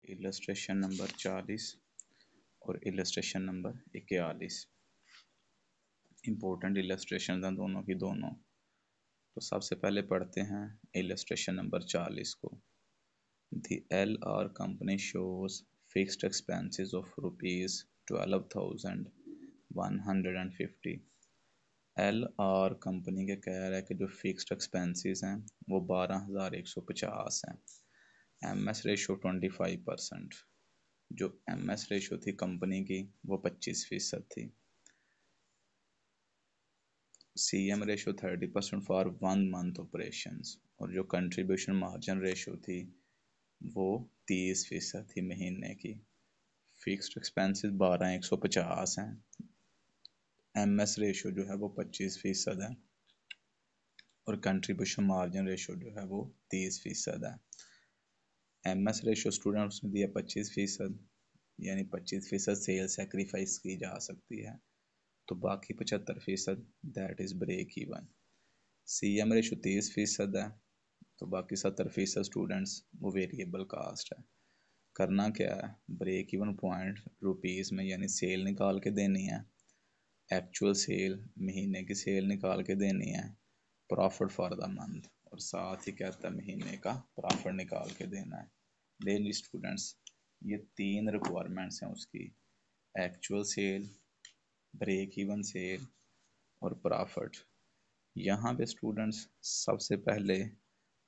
Illustration number 40 और illustration number 41 important illustration हैं दोनों की दोनों। तो सबसे पहले पढ़ते हैं इलस्ट्रेशन नंबर 40 को। The LR company shows fixed expenses of rupees 12,150। LR company के कह रहा है कि जो फिक्स्ड एक्सपेंसेस हैं वो 12,150 हैं। MS ratio 25%। जो MS रेशो थी कंपनी की वो 25% थी। CM ratio 30% for 1 month operations और जो कंट्रीब्यूशन मार्जिन रेशो थी वो 30% थी महीने की। फिक्स्ड एक्सपेंसेस 12,150 हैं। MS रेशो जो है वो 25% है और कंट्रीब्यूशन मार्जिन रेशो जो है वो 30% है। MS रेशो स्टूडेंट्स ने दिया 25%, यानी 25% सेल सेक्रीफाइस की जा सकती है, तो बाकी 75% that is break even. CM ratio 30% है, तो बाकी 70% स्टूडेंट्स वो वेरिएबल कास्ट है। करना क्या है, ब्रेक इवन पॉइंट रुपीज़ में यानी सेल निकाल के देनी है, एक्चुअल सेल महीने की सेल निकाल के देनी है, प्रॉफिट फॉर द मंथ और साथ ही कहता है महीने का प्रॉफिट निकाल के देना है। डेली स्टूडेंट्स ये 3 रिक्वायरमेंट्स हैं उसकी, actual sale, break even sale और प्रॉफिट। यहाँ पे स्टूडेंट्स सबसे पहले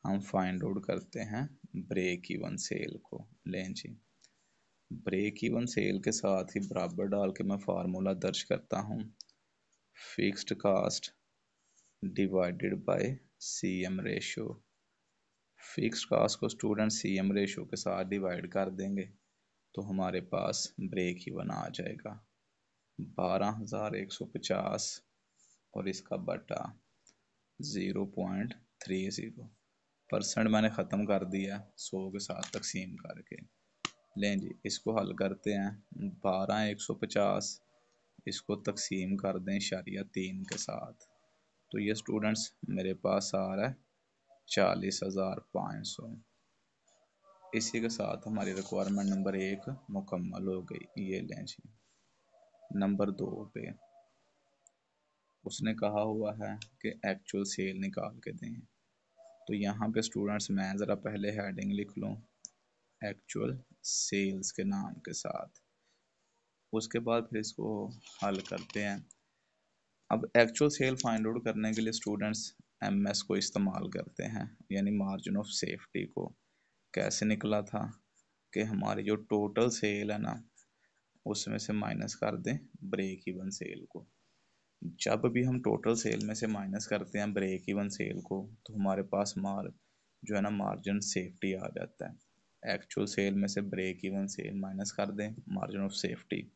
हम फाइंड आउट करते हैं ब्रेक इवन सेल को। लें जी, ब्रेक इवन सेल के साथ ही बराबर डाल के मैं फार्मूला दर्ज करता हूँ, fixed cost divided by CM ratio. Fixed cost को स्टूडेंट CM रेशो के साथ डिवाइड कर देंगे तो हमारे पास ब्रेक इवन आ जाएगा 12,150 और इसका बटा 0.30%। मैंने ख़त्म कर दिया 100 के साथ तकसीम करके। लें जी, इसको हल करते हैं। 12,150 इसको तकसीम कर दें 0.3 के साथ, तो ये स्टूडेंट्स मेरे पास आ रहा है 40,500। इसी के साथ हमारी रिक्वायरमेंट नंबर 1 मुकम्मल हो गई। ये लें जी, नंबर 2 पे उसने कहा हुआ है कि एक्चुअल सेल निकाल के दें, तो यहाँ पे स्टूडेंट्स मैं ज़रा पहले हेडिंग लिख लूँ एक्चुअल सेल्स के नाम के साथ, उसके बाद फिर इसको हल करते हैं। अब एक्चुअल सेल फाइंड आउट करने के लिए स्टूडेंट्स MS को इस्तेमाल करते हैं, यानी मार्जिन ऑफ सेफ्टी को। कैसे निकला था कि हमारी जो टोटल सेल है ना उसमें से माइनस कर दें ब्रेक इवन सेल को। जब भी हम टोटल सेल में से माइनस करते हैं ब्रेक इवन सेल को तो हमारे पास जो है ना मार्जिन सेफ्टी आ जाता है। एक्चुअल सेल में से ब्रेक इवन सेल माइनस कर दें मार्जिन ऑफ सेफ्टी,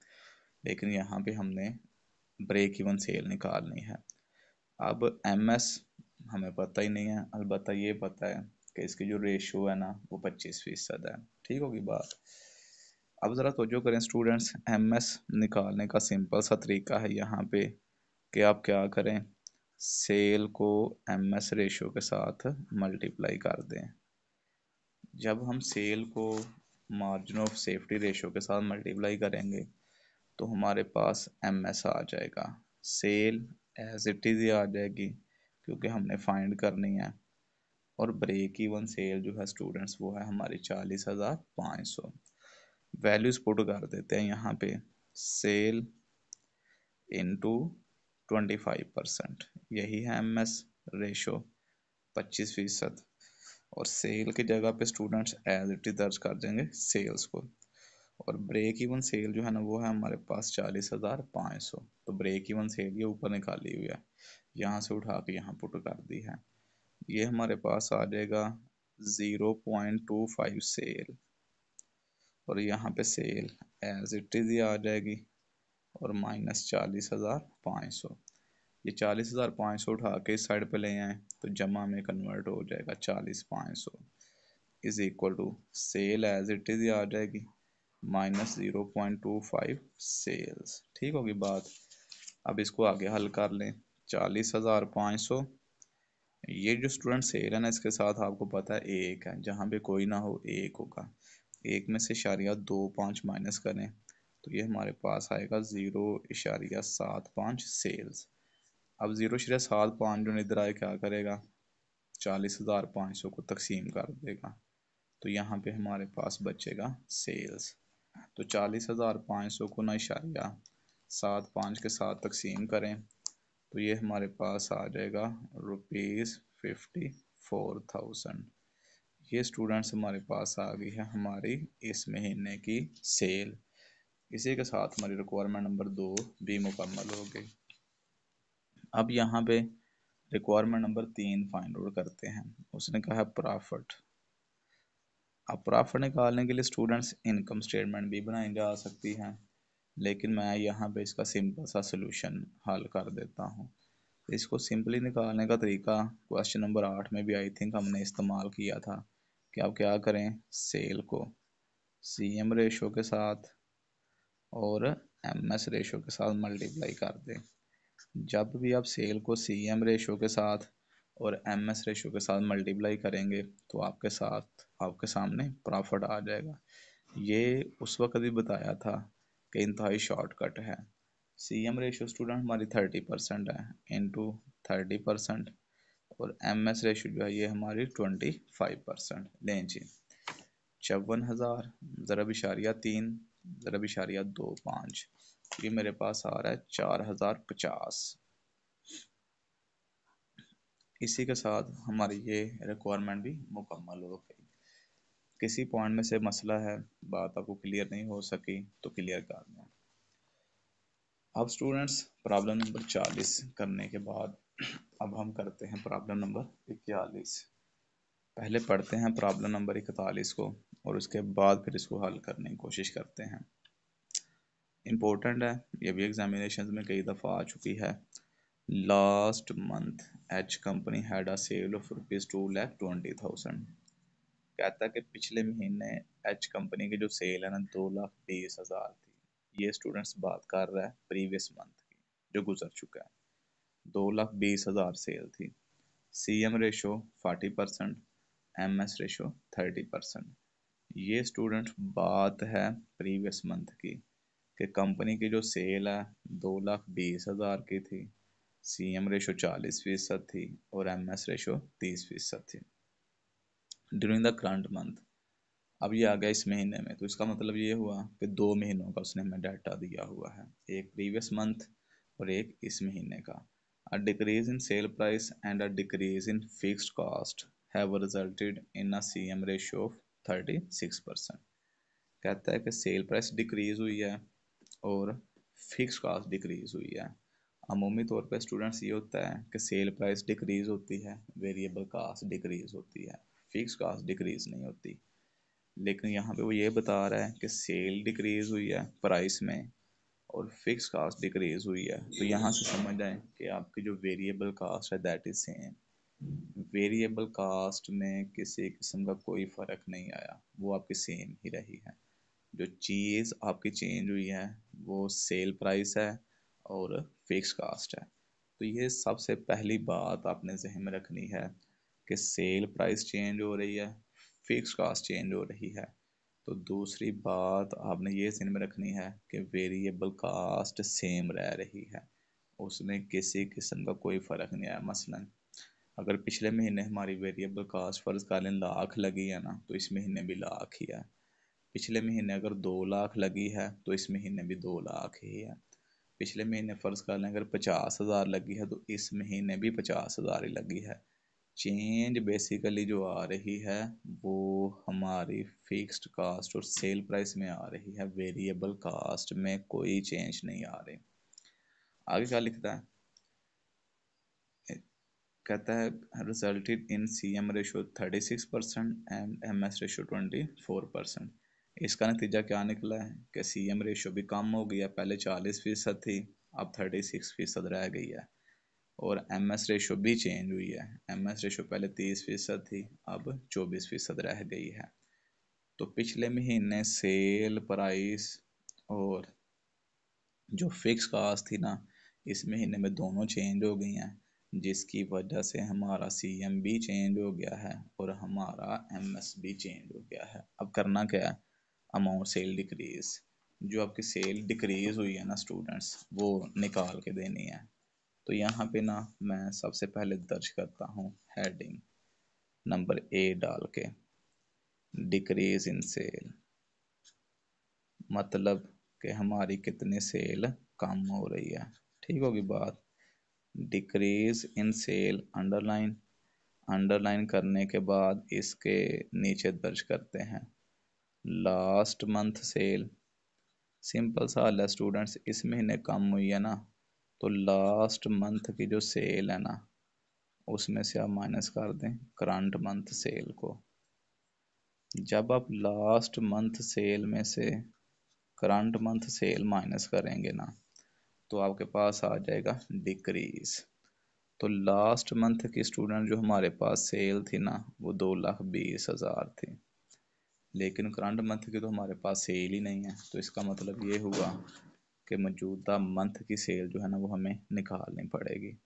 लेकिन यहाँ पे हमने ब्रेक इवन सेल निकालनी है। अब MS हमें पता ही नहीं है, अलबत्ता ये पता है कि इसकी जो रेशियो है ना वो 25% है। ठीक होगी बात। अब ज़रा तवज्जो करें स्टूडेंट्स, MS निकालने का सिंपल सा तरीका है यहाँ पे कि आप क्या करें, सेल को MS रेशियो के साथ मल्टीप्लाई कर दें। जब हम सेल को मार्जिन ऑफ सेफ्टी रेशियो के साथ मल्टीप्लाई करेंगे तो हमारे पास MS आ जाएगा, सेल एज इट इज़ ही आ जाएगी क्योंकि हमने फाइंड करनी है, और ब्रेक इवन सेल जो है स्टूडेंट्स वो है हमारी 40,500। वैल्यूज पुट कर देते हैं यहाँ पे, सेल इनटू 25%, यही है MS रेशो 25%, और सेल की जगह पे स्टूडेंट्स एज इट इज दर्ज कर देंगे सेल्स को, और ब्रेक इवन सेल जो है ना वो है हमारे पास 40,500। तो ब्रेक इवन सेल ये ऊपर निकाली हुई है, यहाँ से उठा के यहाँ पुट कर दी है, ये हमारे पास आ जाएगा 0.25 सेल, और यहाँ पे सेल एज इट इज ही आ जाएगी और माइनस 40,500। ये 40,500 उठा के इस साइड पे ले आए तो जमा में कन्वर्ट हो जाएगा 40,500 is equal to sale as it is ही आ जाएगी माइनस 0.25 सेल्स। ठीक होगी बात। अब इसको आगे हल कर लें, 40,500, ये जो स्टूडेंट सेल है ना इसके साथ आपको पता है एक है, जहाँ पे कोई ना हो एक होगा, 1 में से इशारिया 2.5 माइनस करें तो ये हमारे पास आएगा 0.75 सेल्स। अब 0.75 जो इधर आए क्या करेगा, 40,500 को तकसीम कर देगा, तो यहाँ पे हमारे पास बचेगा सेल्स। तो 40,500 को ना इशारिया 75 के साथ तकसीम करें तो ये हमारे पास आ जाएगा ₹54,000। ये स्टूडेंट्स हमारे पास आ गई है हमारी इस महीने की सेल। इसी के साथ हमारी रिक्वायरमेंट नंबर 2 भी मुकम्मल हो गई। अब यहाँ पे रिक्वायरमेंट नंबर 3 फाइंड आउट करते हैं। उसने कहा है प्रॉफिट। अब प्रॉफिट निकालने के लिए स्टूडेंट्स इनकम स्टेटमेंट भी बनाई जा सकती है, लेकिन मैं यहाँ पे इसका सिंपल सा सोल्यूशन हल कर देता हूँ। इसको सिंपली निकालने का तरीका क्वेश्चन नंबर 8 में भी आई थिंक हमने इस्तेमाल किया था कि आप क्या करें, सेल को CM रेशो के साथ और MS रेशो के साथ मल्टीप्लाई कर दें। जब भी आप सेल को CM रेशो के साथ और MS रेशो के साथ मल्टीप्लाई करेंगे तो आपके सामने प्रॉफिट आ जाएगा। ये उस वक्त भी बताया था कि इंतहाई शॉर्टकट है। CM रेशो स्टूडेंट हमारी 30% है इंटू 30%, और MS रेशो जो है ये हमारी 25%। लें जी, 54,000 ज़रब * 3 ज़रब * 25, ये मेरे पास आ रहा है 4,050। इसी के साथ हमारी ये रिक्वायरमेंट भी मुकम्मल हो गई। किसी पॉइंट में से मसला है, बात आपको क्लियर नहीं हो सकी तो क्लियर कर दें। अब स्टूडेंट्स प्रॉब्लम नंबर 40 करने के बाद अब हम करते हैं प्रॉब्लम नंबर 41। पहले पढ़ते हैं प्रॉब्लम नंबर 41 को और उसके बाद फिर इसको हल करने की कोशिश करते हैं। इम्पोर्टेंट है, ये भी एग्जामिनेशन में कई दफ़ा आ चुकी है। Last month H company had a sale of ₹2,20,000। कहता है कि पिछले महीने एच कंपनी की जो सेल है ना 2,20,000 थी। ये स्टूडेंट्स बात कर रहा है प्रीवियस मंथ की जो गुजर चुका है। 2,20,000 सेल थी। CM ratio 40%, MS ratio 30%। ये स्टूडेंट बात है प्रीवियस मंथ की कि कंपनी की जो सेल है 2,20,000 की थी, CM रेशो 40% थी और MS रेशो 30% थी ड्यूरिंग द करंट मंथ। अब ये आ गया इस महीने में, तो इसका मतलब ये हुआ कि 2 महीनों का उसने हमें डाटा दिया हुआ है, एक प्रीवियस मंथ और एक इस महीने का। A decrease in sale price and a decrease in fixed cost have resulted in a CM ratio of 36%। कहता है कि सेल प्राइस डिक्रीज हुई है और फिक्स कॉस्ट डिक्रीज हुई है। अमूमी तौर पे स्टूडेंट्स ये होता है कि सेल प्राइस डिक्रीज होती है, वेरिएबल कॉस्ट डिक्रीज होती है, फिक्स कॉस्ट डिक्रीज नहीं होती। लेकिन यहाँ पे वो ये बता रहा है कि सेल डिक्रीज हुई है प्राइस में और फिक्स कास्ट डिक्रीज हुई है, तो यहाँ से समझ जाए कि आपकी जो वेरिएबल कास्ट है that is same. Variable cost में किसी किस्म का कोई फ़र्क नहीं आया, वो आपकी सेम ही रही है। जो चीज़ आपकी चेंज हुई है वो सेल प्राइस है और फिक्स कास्ट है। तो ये सबसे पहली बात आपने जहन में रखनी है कि सेल प्राइस चेंज हो रही है, फिक्स कास्ट चेंज हो रही है। तो दूसरी बात आपने ये जहन में रखनी है कि वेरिएबल कास्ट सेम रह रही है, उसमें किसी किस्म का कोई फ़र्क नहीं आया। मसलन अगर पिछले महीने हमारी वेरिएबल कास्ट फ़र्ज़ कर लें लाख लगी है ना, तो इस महीने भी लाख ही है। पिछले महीने अगर 2 लाख लगी है तो इस महीने भी 2 लाख ही है। पिछले महीने फ़र्ज़ कर लें अगर 50,000 लगी है तो इस महीने भी 50,000 ही लगी है। चेंज बेसिकली जो आ रही है वो हमारी फिक्स्ड कास्ट और सेल प्राइस में आ रही है, वेरिएबल कास्ट में कोई चेंज नहीं आ रही। आगे क्या लिखता है, कहता है resulted in CM ratio 36% and MS ratio 24%। इसका नतीजा क्या निकला है कि CM रेशो भी कम हो गया, पहले 40% थी अब 36% रह गई है, और MS रेशो भी चेंज हुई है। MS रेशो पहले 30% थी अब 24% रह गई है। तो पिछले महीने सेल प्राइस और जो फिक्स कास्ट थी ना, इस महीने में दोनों चेंज हो गई हैं, जिसकी वजह से हमारा CM भी चेंज हो गया है और हमारा MS भी चेंज हो गया है। अब करना क्या है, अमाउंट सेल डिक्रीज, जो आपकी सेल डिक्रीज हुई है ना स्टूडेंट्स, वो निकाल के देनी है। तो यहाँ पे ना मैं सबसे पहले दर्ज करता हूँ हेडिंग नंबर ए डाल के, डिक्रीज इन सेल, मतलब कि हमारी कितनी सेल कम हो रही है। ठीक होगी बात। Decrease in sale underline, underline करने के बाद इसके नीचे दर्ज करते हैं लास्ट मंथ सेल। सिंपल सा हाल है स्टूडेंट्स, इस महीने कम हुई है ना, तो लास्ट मंथ की जो सेल है ना, उसमें से आप माइनस कर दें करंट मंथ सेल को। जब आप लास्ट मंथ सेल में से करंट मंथ सेल माइनस करेंगे ना, तो आपके पास आ जाएगा डिक्रीज। तो लास्ट मंथ की स्टूडेंट जो हमारे पास सेल थी ना, वो 2,20,000 थी, लेकिन करंट मंथ की तो हमारे पास सेल ही नहीं है। तो इसका मतलब ये हुआ कि मौजूदा मंथ की सेल जो है ना, वो हमें निकालनी पड़ेगी।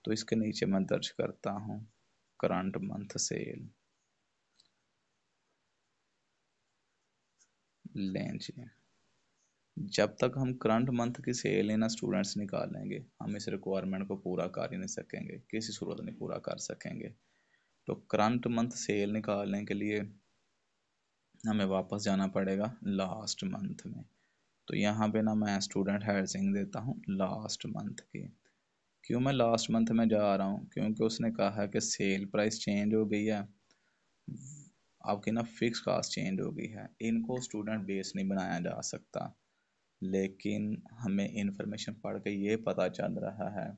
तो इसके नीचे मैं दर्ज करता हूँ करंट मंथ सेल। लें जी, जब तक हम करंट मंथ की सेल ना स्टूडेंट्स निकालेंगे, हम इस रिक्वायरमेंट को पूरा कर ही नहीं सकेंगे, किसी सूरत नहीं पूरा कर सकेंगे। तो करंट मंथ सेल निकालने के लिए हमें वापस जाना पड़ेगा लास्ट मंथ में। तो यहाँ पे ना मैं स्टूडेंट हेडिंग देता हूँ लास्ट मंथ की। क्यों मैं लास्ट मंथ में जा रहा हूँ? क्योंकि उसने कहा है कि सेल प्राइस चेंज हो गई है, आपकी ना फिक्स कास्ट चेंज हो गई है। इनको स्टूडेंट बेस नहीं बनाया जा सकता, लेकिन हमें इंफॉर्मेशन पढ़ के ये पता चल रहा है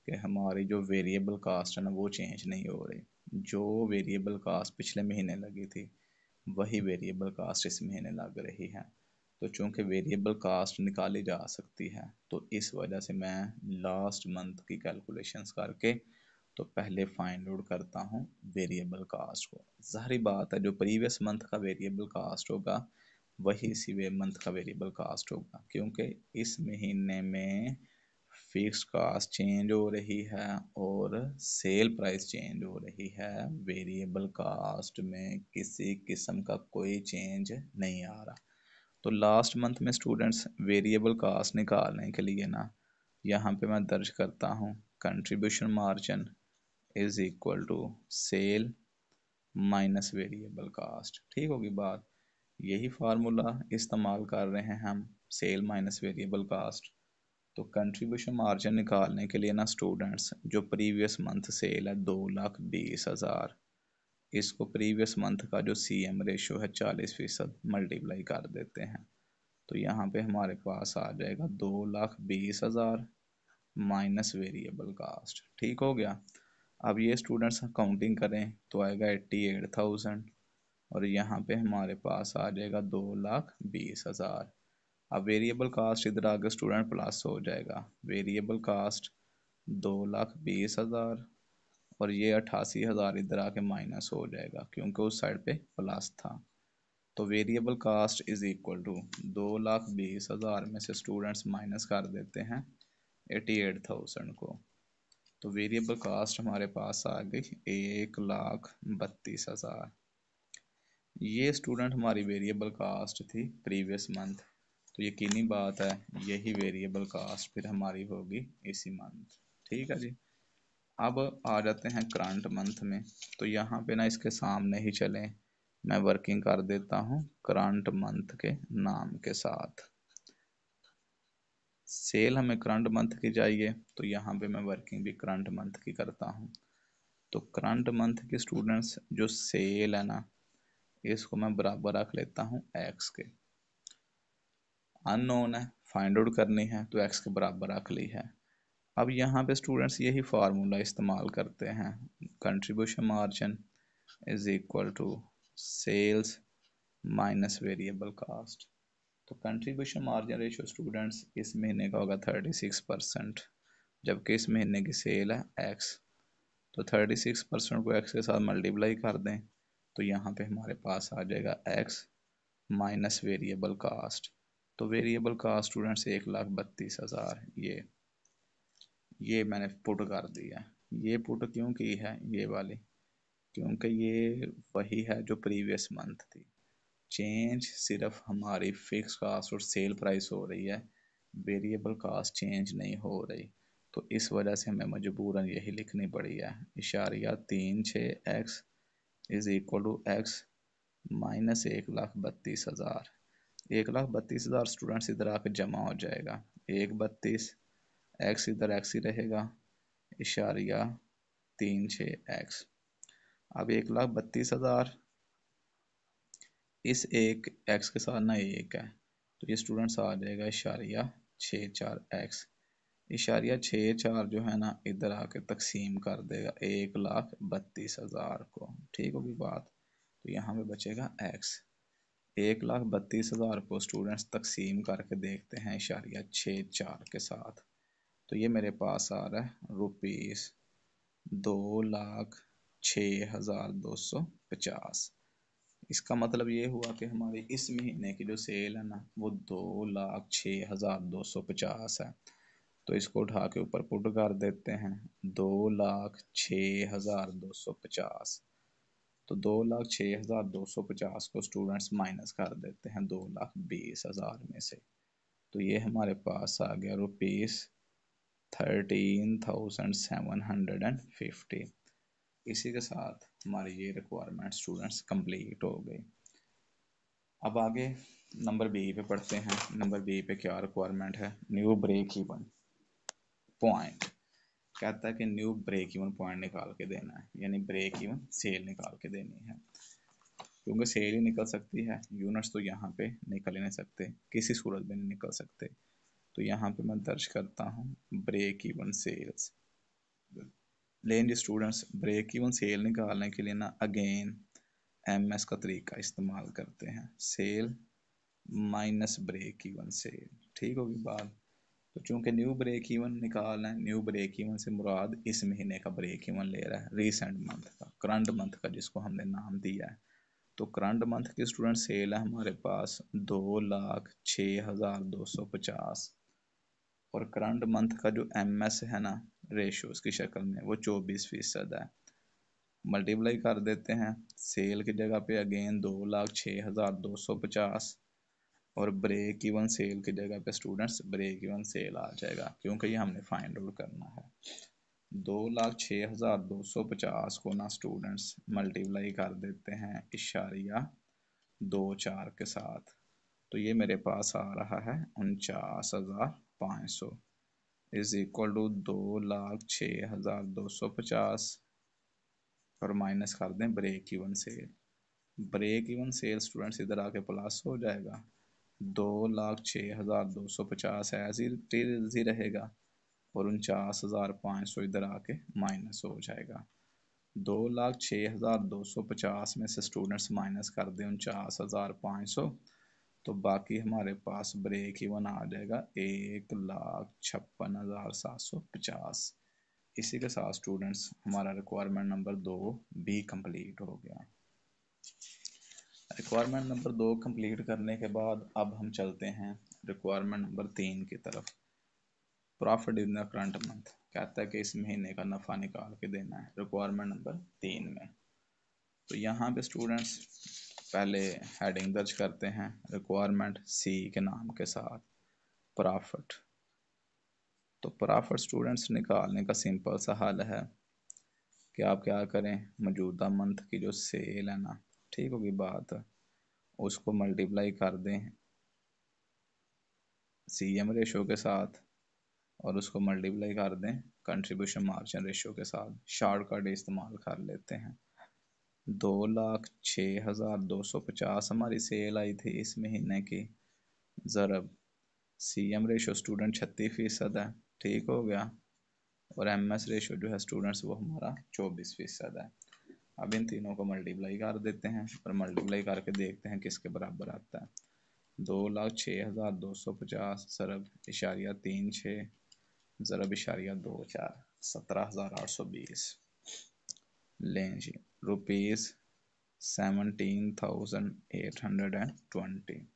कि हमारी जो वेरिएबल कास्ट है ना, वो चेंज नहीं हो रही। जो वेरिएबल कास्ट पिछले महीने लगी थी, वही वेरिएबल कास्ट इस महीने लग रही है। तो चूंकि वेरिएबल कास्ट निकाली जा सकती है, तो इस वजह से मैं लास्ट मंथ की कैलकुलेशंस करके तो पहले फाइंड आउट करता हूँ वेरिएबल कास्ट को। जाहिर बात है, जो प्रीवियस मंथ का वेरिएबल कास्ट होगा, वही इसी वे मंथ का वेरिएबल कास्ट होगा, क्योंकि इस महीने में फिक्स कास्ट चेंज हो रही है और सेल प्राइस चेंज हो रही है। वेरिएबल कास्ट में किसी किस्म का कोई चेंज नहीं आ रहा। तो लास्ट मंथ में स्टूडेंट्स वेरिएबल कास्ट निकालने के लिए ना, यहाँ पे मैं दर्ज करता हूँ contribution margin is equal to sale minus variable cost. ठीक होगी बात। यही फार्मूला इस्तेमाल कर रहे हैं हम, सेल माइनस वेरिएबल कास्ट। तो कंट्रीब्यूशन मार्जिन निकालने के लिए ना स्टूडेंट्स, जो प्रीवियस मंथ सेल है 2,20,000, इसको प्रीवियस मंथ का जो CM रेशो है 40% मल्टीप्लाई कर देते हैं। तो यहाँ पे हमारे पास आ जाएगा 2,20,000 माइनस वेरिएबल कास्ट। ठीक हो गया। अब ये स्टूडेंट्स काउंटिंग करें तो आएगा 88,000, और यहाँ पे हमारे पास आ जाएगा 2,20,000। अब वेरिएबल कास्ट इधर आगे स्टूडेंट प्लस हो जाएगा, वेरिएबल कास्ट 2,20,000 और ये 88,000 इधर आके माइनस हो जाएगा, क्योंकि उस साइड पे प्लस था। तो variable cost is equal to 2,20,000 में से स्टूडेंट्स माइनस कर देते हैं 88,000 को। तो वेरिएबल कास्ट हमारे पास आ गई 1,32,000। ये स्टूडेंट हमारी वेरिएबल कास्ट थी प्रीवियस मंथ। तो यकीनी बात है यही वेरिएबल कास्ट फिर हमारी होगी इसी मंथ। ठीक है जी। अब आ जाते हैं करंट मंथ में। तो यहाँ पे ना इसके सामने ही चलें, मैं वर्किंग कर देता हूँ करंट मंथ के नाम के साथ। सेल हमें करंट मंथ की चाहिए, तो यहाँ पे मैं वर्किंग भी करंट मंथ की करता हूँ। तो करंट मंथ के स्टूडेंट्स जो सेल है ना, इसको मैं बराबर रख लेता हूँ x के। अननोन है, फाइंड आउट करनी है, तो x के बराबर रख ली है। अब यहाँ पे स्टूडेंट्स यही फार्मूला इस्तेमाल करते हैं, contribution margin is equal to sales minus variable cost. तो कंट्रीब्यूशन मार्जिन रेशियो स्टूडेंट्स इस महीने का होगा 36%, जबकि इस महीने की सेल है x। तो 36% को x के साथ मल्टीप्लाई कर दें, तो यहाँ पे हमारे पास आ जाएगा x माइनस वेरिएबल कास्ट। तो वेरिएबल कास्ट स्टूडेंट्स 1,32,000 ये मैंने पुट कर दिया। ये पुट क्यों की है ये वाली? क्योंकि ये वही है जो प्रीवियस मंथ थी। चेंज सिर्फ हमारी फिक्स कास्ट और सेल प्राइस हो रही है, वेरिएबल कास्ट चेंज नहीं हो रही। तो इस वजह से हमें मजबूरन यही लिखनी पड़ी है, इशारिया 36x is equal to x minus 1,32,000। 1,32,000 students इधर आके जमा हो जाएगा, 1,32 x इधर x ही रहेगा, इशारिया 36x। अब 1,32,000 इस एक x के साथ ना एक है, तो ये स्टूडेंट्स आ जाएगा इशारिया 64x। इशारिया 64 जो है ना इधर आके तकसीम कर देगा 1,32,000 को, ठीक होगी बात। तो यहाँ पे बचेगा x। 1,32,000 को स्टूडेंट्स तकसीम करके देखते हैं इशारिया 64 के साथ, तो ये मेरे पास आ रहा है रुपीज़ 2,06,250। इसका मतलब ये हुआ कि हमारी इस महीने की जो सेल है ना वो 2,06,250 है। तो इसको उठा के ऊपर पुट कर देते हैं, 2,06,250। तो 2,06,250 को स्टूडेंट्स माइनस कर देते हैं 2,20,000 में से। तो ये हमारे पास आ गया रुपीज़ 13,750। इसी के साथ हमारी ये रिक्वायरमेंट स्टूडेंट्स कंप्लीट हो गई। अब आगे नंबर बी पे पढ़ते हैं। नंबर बी पे क्या रिक्वायरमेंट है, न्यू ब्रेक इवन पॉइंट। कहता है कि न्यू ब्रेक इवन पॉइंट निकाल के देना है, यानी ब्रेक इवन सेल निकाल के देनी है। क्योंकि सेल ही निकल सकती है, यूनिट्स तो यहाँ पे निकल ही नहीं सकते, किसी सूरत में नहीं निकल सकते। तो यहाँ पे मैं दर्ज करता हूँ ब्रेक इवन सेल्स। लेकिन स्टूडेंट्स ब्रेक इवन सेल निकालने के लिए ना अगेन MS का तरीका इस्तेमाल करते हैं, sale minus break even sale, ठीक होगी बात। तो चूंकि न्यू ब्रेक इवन निकालना है, न्यू ब्रेक इवन से मुराद इस महीने का ब्रेक इवन ले रहा है, रिसेंट मंथ का, करंट मंथ का जिसको हमने नाम दिया है। तो करंट मंथ की स्टूडेंट सेल है हमारे पास 2,06,250 और करंट मंथ का जो MS है ना रेशियोज की शक्ल में वो 24% है। मल्टीप्लाई कर देते हैं, सेल की जगह पे अगेन 2,06,250 और ब्रेक इवन सेल की जगह पे स्टूडेंट्स ब्रेक इवन सेल आ जाएगा, क्योंकि ये हमने फाइंड आउट करना है। 2,06,250 को ना स्टूडेंट्स मल्टीप्लाई कर देते हैं इशारिया 2,4 के साथ, तो ये मेरे पास आ रहा है 49,500 इज इक्वल टू 2,06,250 और माइनस कर दें break even sale. Break even sale students इधर आके प्लस हो जाएगा, 2,06,250 ऐसे ही रहेगा और 49,500 इधर आके माइनस हो जाएगा। 2,06,250 में से स्टूडेंट्स माइनस कर दें 49,500, तो बाकी हमारे पास ब्रेक इवन आ जाएगा 1,56,750। इसी के साथ स्टूडेंट्स हमारा रिक्वायरमेंट नंबर 2 बी कंप्लीट हो गया। रिक्वायरमेंट नंबर 2 कंप्लीट करने के बाद अब हम चलते हैं रिक्वायरमेंट नंबर 3 की तरफ। Profit in the current month, कहता है कि इस महीने का नफ़ा निकाल के देना है रिक्वायरमेंट नंबर 3 में। तो यहाँ पे स्टूडेंट्स पहले हेडिंग दर्ज करते हैं रिक्वायरमेंट सी के नाम के साथ, प्रॉफिट। तो प्रॉफिट स्टूडेंट्स निकालने का सिंपल सा हल है कि आप क्या करें, मौजूदा मंथ की जो सेल है ना, ठीक होगी बात, उसको मल्टीप्लाई कर दें CM रेशो के साथ और उसको मल्टीप्लाई कर दें कंट्रीब्यूशन मार्जिन रेशो के साथ। शॉर्टकट इस्तेमाल कर लेते हैं। 2,06,250 हमारी सेल आई थी इस महीने की, ज़रब CM रेशो स्टूडेंट 36% है, ठीक हो गया, और MS रेशो जो है स्टूडेंट्स वो हमारा 24% है। अब इन तीनों को मल्टीप्लाई कर देते हैं और मल्टीप्लाई करके देखते हैं किसके बराबर आता है। 2,06,250 ज़रब इशारिया 36 ज़रब इशारिया 2,4 17,820 लें जी, रुपीज़ 17,820।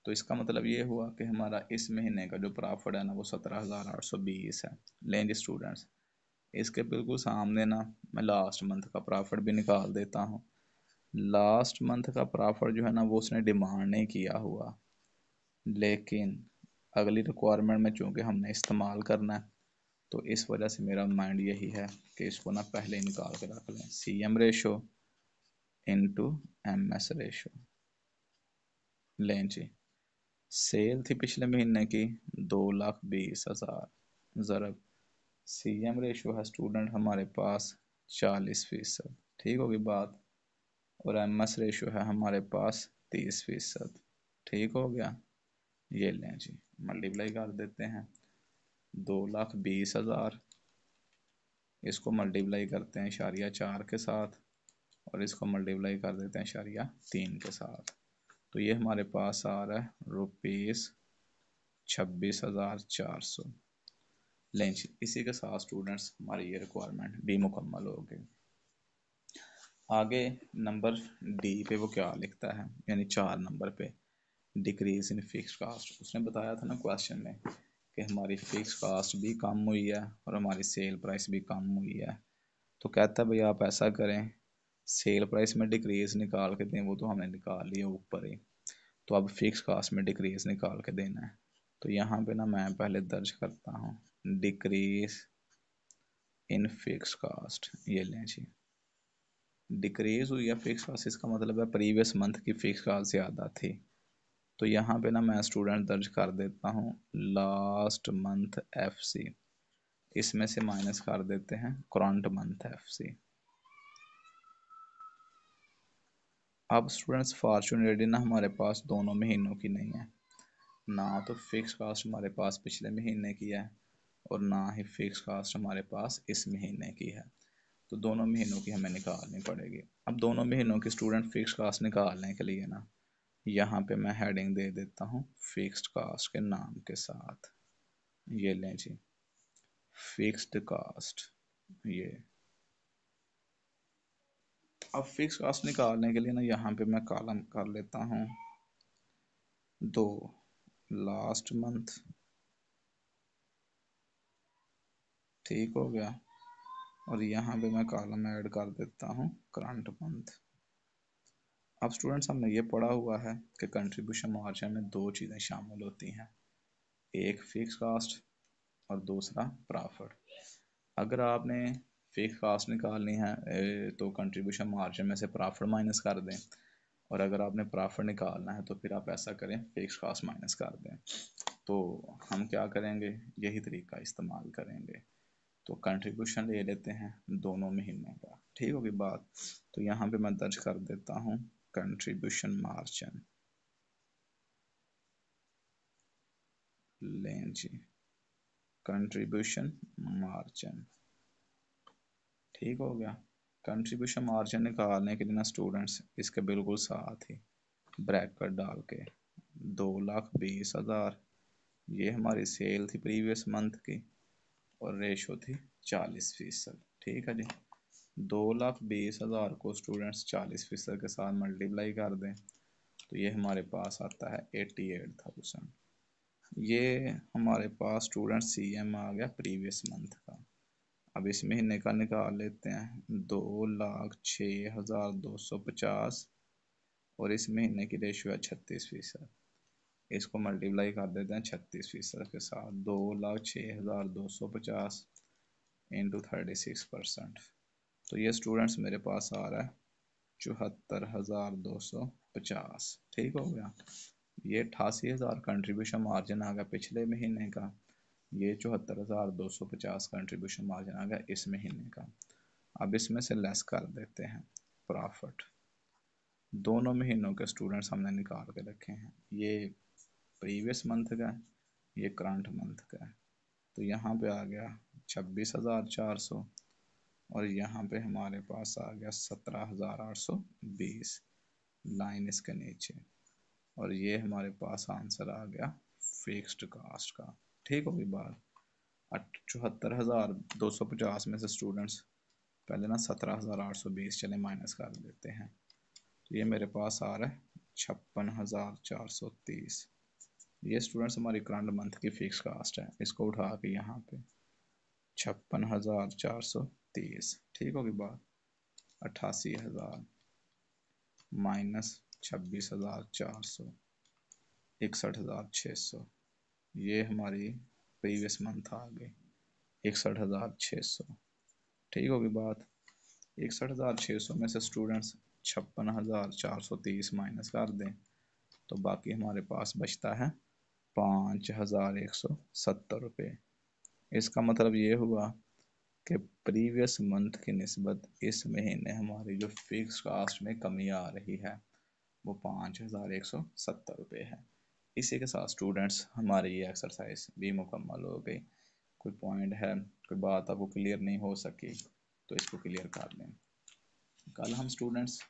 तो इसका मतलब ये हुआ कि हमारा इस महीने का जो प्रॉफिट है ना वो 17,820 है। लें जी स्टूडेंट्स, इसके बिल्कुल सामने ना मैं लास्ट मंथ का प्रॉफिट भी निकाल देता हूँ। लास्ट मंथ का प्रॉफिट जो है ना वो उसने डिमांड नहीं किया हुआ, लेकिन अगली रिक्वायरमेंट में चूंकि हमने इस्तेमाल करना है तो इस वजह से मेरा माइंड यही है कि इसको ना पहले ही निकाल के रख लें। C M ratio into M S ratio. लें जी, सेल थी पिछले महीने की 2,20,000 ज़रब सी एम रेशो है स्टूडेंट हमारे पास 40%, ठीक होगी बात, और एम एस रेशो है हमारे पास 30%, ठीक हो गया। ये लें जी, मल्टीप्लाई कर देते हैं 2,20,000, इसको मल्टीप्लाई करते हैं इशारिया 4 के साथ और इसको मल्टीप्लाई कर देते हैं इशारिया 3 के साथ, तो ये हमारे पास आ रहा है ₹26,400। लें जी, इसी के साथ स्टूडेंट्स हमारी ये रिक्वायरमेंट भी मुकम्मल हो गई। आगे नंबर डी पे वो क्या लिखता है, यानी 4 नंबर पे डिक्रीज इन फिक्स कास्ट। उसने बताया था ना क्वेश्चन में कि हमारी फिक्स कास्ट भी कम हुई है और हमारी सेल प्राइस भी कम हुई है, तो कहता है भाई आप ऐसा करें, सेल प्राइस में डिक्रीज निकाल के दें, वो तो हमने निकाल लिया ऊपर ही, तो अब फिक्स कास्ट में डिक्रीज निकाल के देना है। तो यहाँ पे ना मैं पहले दर्ज करता हूँ डिक्रीज इन फिक्स कास्ट। ये लें जी, डिक्रीज हुई है फिक्स कास्ट, इसका मतलब है प्रीवियस मंथ की फिक्स कास्ट ज़्यादा थी, तो यहाँ पे ना मैं स्टूडेंट दर्ज कर देता हूँ लास्ट मंथ एफ सी, इसमें से माइनस कर देते हैं करंट मंथ एफ सी। अब स्टूडेंट्स फॉर्चुनेटली ना हमारे पास दोनों महीनों की नहीं है, ना तो फिक्स कास्ट हमारे पास पिछले महीने की है और ना ही फिक्स कास्ट हमारे पास इस महीने की है, तो दोनों महीनों की हमें निकालनी पड़ेगी। अब दोनों महीनों की स्टूडेंट फिक्स कास्ट निकालने के लिए ना यहाँ पे मैं हेडिंग दे देता हूँ फिक्स्ड कास्ट के नाम के साथ। ये लें जी, फिक्स्ड कास्ट। ये अब फिक्स कास्ट निकालने के लिए ना यहाँ पे मैं कॉलम कर लेता हूँ 2 लास्ट मंथ, ठीक हो गया, और यहाँ पे मैं कॉलम ऐड कर देता हूँ करंट मंथ। अब स्टूडेंट्स हमने ये पढ़ा हुआ है कि कंट्रीब्यूशन मार्जिन में 2 चीज़ें शामिल होती हैं, एक फिक्स कास्ट और दूसरा प्रॉफिट। अगर आपने फिक्स कास्ट निकालनी है तो कंट्रीब्यूशन मार्जिन में से प्रॉफिट माइनस कर दें, और अगर आपने प्रॉफिट निकालना है तो फिर आप ऐसा करें फिक्स कास्ट माइनस कर दें। तो हम क्या करेंगे, यही तरीका इस्तेमाल करेंगे, तो कंट्रीब्यूशन ले लेते हैं दोनों महीनों का, ठीक होगी बात। तो यहाँ पे मैं दर्ज कर देता हूँ कंट्रीब्यूशन मार्जिन। लें जी, कंट्रीब्यूशन मार्जिन, ठीक हो गया। कंट्रीब्यूशन मार्जिन निकालने के लिए ना स्टूडेंट्स इसके बिल्कुल साथ ही ब्रैकेट डाल के 2,20,000, ये हमारी सेल थी प्रीवियस मंथ की और रेशो थी 40%, ठीक है जी। 2,20,000 को स्टूडेंट्स 40% के साथ मल्टीप्लाई कर दें तो ये हमारे पास आता है 88,000। ये हमारे पास स्टूडेंट सी एम आ गया प्रीवियस मंथ का। अब इस महीने का निकाल लेते हैं 2,06,250 और इस महीने की रेशियो है 36%, इसको मल्टीप्लाई कर देते हैं 36% के साथ, 2,06,250 इंटू 36%, तो ये स्टूडेंट्स मेरे पास आ रहा है 74,250, ठीक हो गया। ये 88,000 कंट्रीब्यूशन मार्जिन आ गया पिछले महीने का, ये 74,250 कंट्रीब्यूशन मार्जिन आ गया इस महीने का। अब इसमें से लेस कर देते हैं प्रॉफिट। दोनों महीनों के स्टूडेंट्स हमने निकाल के रखे हैं, ये प्रीवियस मंथ का है, ये करंट मंथ का है, तो यहाँ पे आ गया 26,400 और यहाँ पे हमारे पास आ गया 17,820 लाइन इसके नीचे, और ये हमारे पास आंसर आ गया फिक्स्ड कास्ट का, ठीक होगी बात। 74,250 में से स्टूडेंट्स पहले ना 17,820 चले माइनस कर देते हैं, तो ये मेरे पास आ रहा है 56,430। ये स्टूडेंट्स हमारी करंट मंथ की फिक्स कास्ट है, इसको उठा के यहाँ पे 56,430, ठीक होगी बात, 88,000 माइनस 26,400, 61,600। ये हमारी प्रीवियस मंथ आ गई 61,600। ठीक होगी बात। 61,600 में से स्टूडेंट्स 56,430 माइनस कर दें तो बाकी हमारे पास बचता है 5,170 रुपये। इसका मतलब ये हुआ कि प्रीवियस मंथ की निस्बत इस महीने हमारी जो फिक्स कास्ट में कमी आ रही है वो 5,170 रुपये है। इसी के साथ स्टूडेंट्स हमारी ये एक्सरसाइज भी मुकम्मल हो गई। कोई पॉइंट है, कोई बात आपको क्लियर नहीं हो सकी तो इसको क्लियर कर लें। कल हम स्टूडेंट्स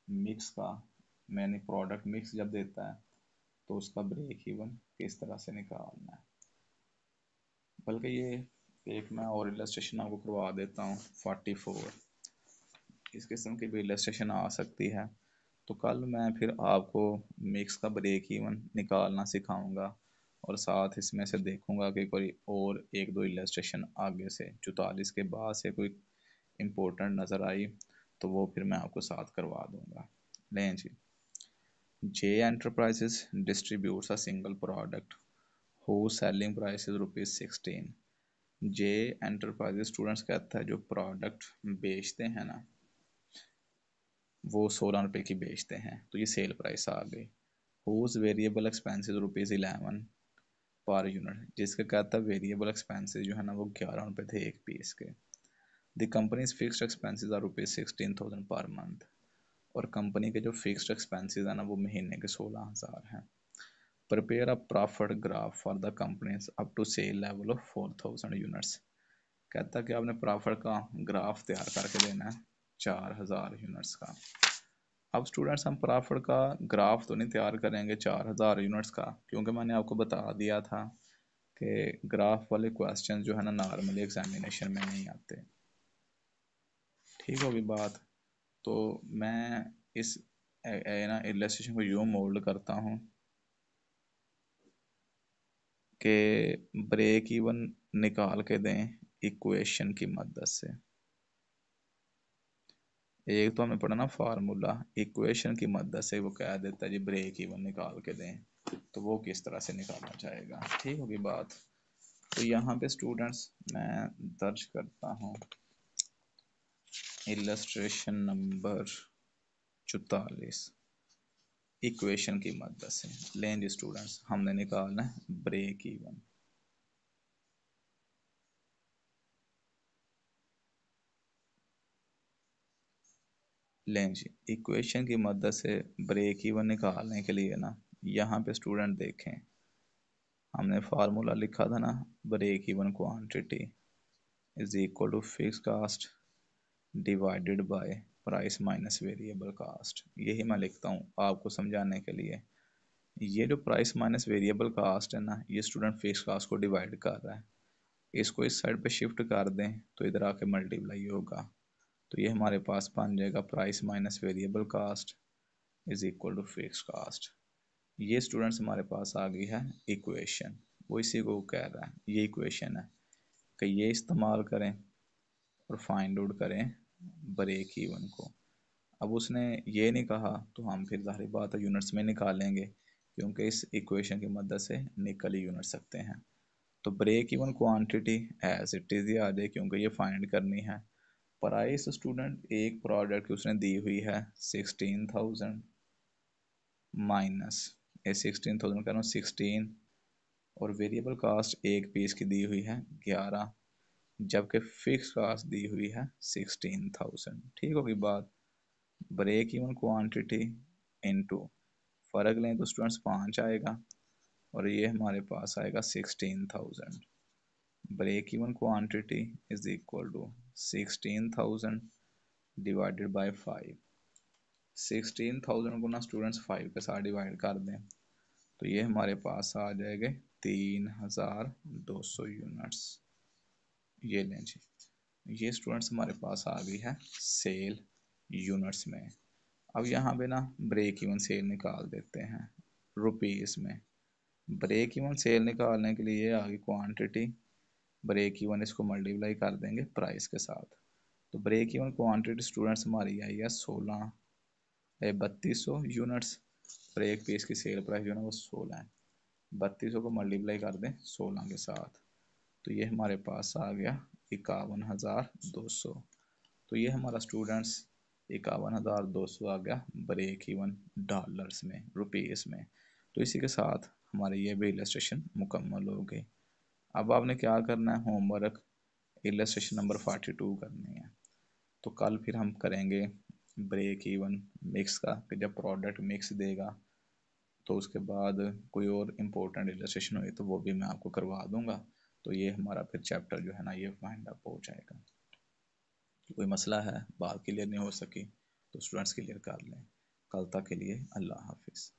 मिक्स का, मैंने प्रोडक्ट मिक्स जब देता है तो उसका ब्रेक इवन किस तरह से निकालना है, बल्कि ये एक मैं और इलस्ट्रेशन आपको करवा देता हूँ 44। इस किस्म की भी इलस्ट्रेशन आ सकती है। तो कल मैं फिर आपको मिक्स का ब्रेक इवन निकालना सिखाऊंगा और साथ इसमें से देखूंगा कि कोई और एक दो इलस्ट्रेशन आगे से 44 के बाद से कोई इम्पोर्टेंट नज़र आई तो वो फिर मैं आपको साथ करवा दूंगा। लें जी। J Enterprises distributes a single product whose selling price is ₹16। J Enterprises students कहता है जो प्रोडक्ट बेचते हैं ना वो 16 रुपये की बेचते हैं, तो ये सेल प्राइस आ गई। whose variable expenses ₹11 per unit, जिसका कहता है वेरिएबल एक्सपेंसेस जो है ना वो 11 रुपये थे एक पीस के। The company's fixed expenses are ₹16,000 per month, और कंपनी के जो फिक्स्ड एक्सपेंसेस है ना वो महीने के 16,000 हैं। Prepare a profit graph for the company's up to sale level of 4,000 units. कहता है कि आपने प्रॉफिट का ग्राफ तैयार करके देना है 4,000 यूनिट्स का। अब स्टूडेंट्स हम प्रॉफिट का ग्राफ तो नहीं तैयार करेंगे 4,000 यूनिट्स का, क्योंकि मैंने आपको बता दिया था कि ग्राफ वाले क्वेश्चन जो है ना नॉर्मली एग्जामिनेशन में नहीं आते। ठीक होगी बात। तो मैं इस ना इलस्ट्रेशन को यूँ मोल्ड करता हूँ कि ब्रेक इवन निकाल के दें इक्वेशन की मदद से। एक तो हमें पढ़ा ना फार्मूला, इक्वेशन की मदद से वो कह देता है जी ब्रेक इवन निकाल के दें, तो वो किस तरह से निकाला जाएगा। ठीक होगी बात। तो यहाँ पे स्टूडेंट्स मैं दर्ज करता हूँ इलस्ट्रेशन नंबर 44 इक्वेशन की मदद से। लें जी स्टूडेंट्स, हमने निकालना है ब्रेक इवन। लें जी, इक्वेशन की मदद से ब्रेक इवन निकालने के लिए ना यहाँ पे स्टूडेंट देखें, हमने फार्मूला लिखा था ना, break even quantity is equal to fix cost divided by price minus variable cost. यही मैं लिखता हूँ आपको समझाने के लिए। ये जो प्राइस माइनस वेरिएबल कास्ट है ना, ये स्टूडेंट फिक्स कास्ट को डिवाइड कर रहा है। इसको इस साइड पे शिफ्ट कर दें तो इधर आके मल्टीप्लाई होगा, तो ये हमारे पास बन जाएगा price minus variable cost is equal to fix cost. ये स्टूडेंट्स हमारे पास आ गई है इक्वेशन, वो इसी को कह रहा है, ये इक्वेशन है कि ये इस्तेमाल करें और फाइंड आउट करें ब्रेक इवन को। अब उसने ये नहीं कहा तो हम फिर जाहिर बात है यूनिट्स में निकालेंगे, क्योंकि इस इक्वेशन की मदद से निकल ही यूनिट सकते हैं। तो break even quantity as it is ही आ जाए, क्योंकि ये फाइंड करनी है। प्राइस स्टूडेंट एक प्रोडक्ट की उसने दी हुई है 16,000 माइनस, ये 16,000 कह रहा हूँ 16, और वेरिएबल कास्ट एक पीस की दी हुई है 11, जबकि फिक्स कास्ट दी हुई है 16,000। ठीक होगी बात। ब्रेक इवन क्वांटिटी इनटू फ़र्क लें तो स्टूडेंट्स 5 आएगा और ये हमारे पास आएगा 16,000। Break even quantity is equal to 16,000 divided by 5। 16,000 को ना स्टूडेंट्स 5 के साथ डिवाइड कर दें तो ये हमारे पास आ जाएंगे 3,200 यूनिट्स। ये लें जी, ये स्टूडेंट्स हमारे पास आ गई है सेल यूनिट्स में। अब यहाँ पे ना ब्रेक इवन सेल निकाल देते हैं रुपीज़ में। ब्रेक इवन सेल निकालने के लिए आ गई क्वांटिटी, ब्रेक इवन इसको मल्टीप्लाई कर देंगे प्राइस के साथ। तो ब्रेक इवन क्वांटिटी स्टूडेंट्स हमारी आई है 16, 3200 यूनिट्स और एक पीस की सेल प्राइस जो है ना वो 16 है। 3200 को मल्टीप्लाई कर दें 16 के साथ, तो ये हमारे पास आ गया 51,200। तो ये हमारा स्टूडेंट्स 51,200 आ गया ब्रेक इवन डॉलर्स में, रुपीस में। तो इसी के साथ हमारे ये भी इलस्ट्रेशन मुकम्मल हो गई। अब आपने क्या करना है, होमवर्क इलस्ट्रेशन नंबर 42 करनी है। तो कल फिर हम करेंगे ब्रेक इवन मिक्स का, कि जब प्रोडक्ट मिक्स देगा तो उसके बाद कोई और इम्पोर्टेंट इलस्ट्रेशन हुई तो वो भी मैं आपको करवा दूंगा। तो ये हमारा फिर चैप्टर जो है ना ये वाइंड अप हो जाएगा। कोई मसला है, बात क्लियर नहीं हो सकी तो स्टूडेंट्स क्लियर कर लें। कल तक के लिए अल्लाह हाफिज़।